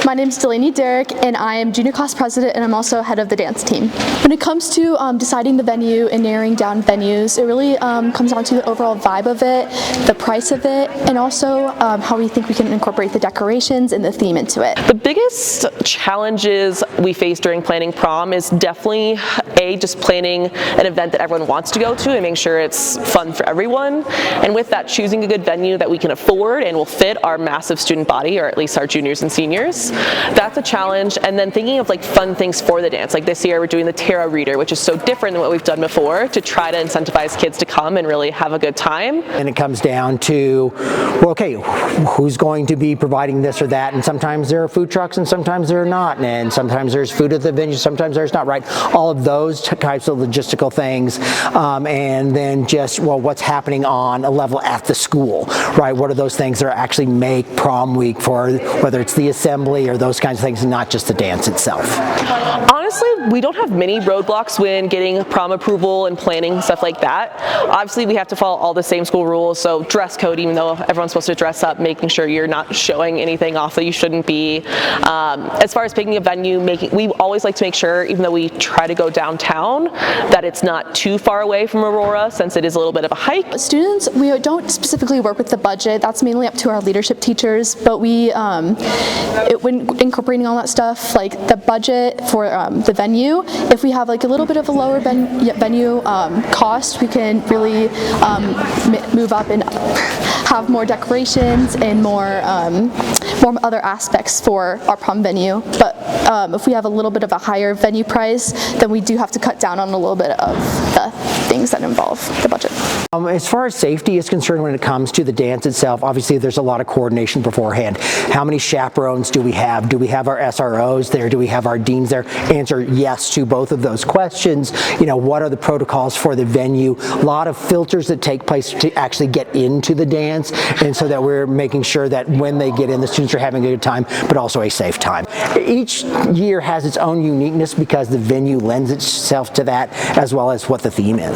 My name is Delaney Derrick, and I am junior class president, and I'm also head of the dance team. When it comes to deciding the venue and narrowing down venues, it really comes down to the overall vibe of it, the price of it, and also how we think we can incorporate the decorations and the theme into it. The biggest challenges we face during planning prom is definitely just planning an event that everyone wants to go to and make sure it's fun for everyone. And with that, choosing a good venue that we can afford and will fit our massive student body, or at least our juniors and seniors. That's a challenge. And then thinking of like fun things for the dance. Like this year we're doing the tarot reader, which is so different than what we've done before, to try to incentivize kids to come and really have a good time. And it comes down to, well, okay, who's going to be providing this or that? And sometimes there are food trucks and sometimes there are not. And sometimes there's food at the venue, sometimes there's not, right? All of those types of logistical things. And then just, well, what's happening on a level at the school, right? What are those things that actually make prom week, for whether it's the assembly or those kinds of things, and not just the dance itself? Honestly, we don't have many roadblocks when getting prom approval and planning stuff like that. Obviously, we have to follow all the same school rules, so dress code, even though everyone's supposed to dress up, making sure you're not showing anything off that you shouldn't be. As far as picking a venue, we always like to make sure, even though we try to go downtown, that it's not too far away from Aurora, since it is a little bit of a hike. Students, we don't specifically work with the budget. That's mainly up to our leadership teachers, but when incorporating all that stuff, like the budget for the venue, if we have like a little bit of a lower venue cost, we can really move up and have more decorations and more other aspects for our prom venue. But if we have a little bit of a higher venue price, then we do have to cut down on a little bit of the things that involve the budget. As far as safety is concerned, when it comes to the dance itself, obviously there's a lot of coordination beforehand. How many chaperones do we have? Do we have our SROs there? Do we have our deans there? Answer yes to both of those questions. You know, what are the protocols for the venue? A lot of filters that take place to actually get into the dance, and so that we're making sure that when they get in, the students are having a good time, but also a safe time. Each year has its own uniqueness because the venue lends itself to that, as well as what the theme is.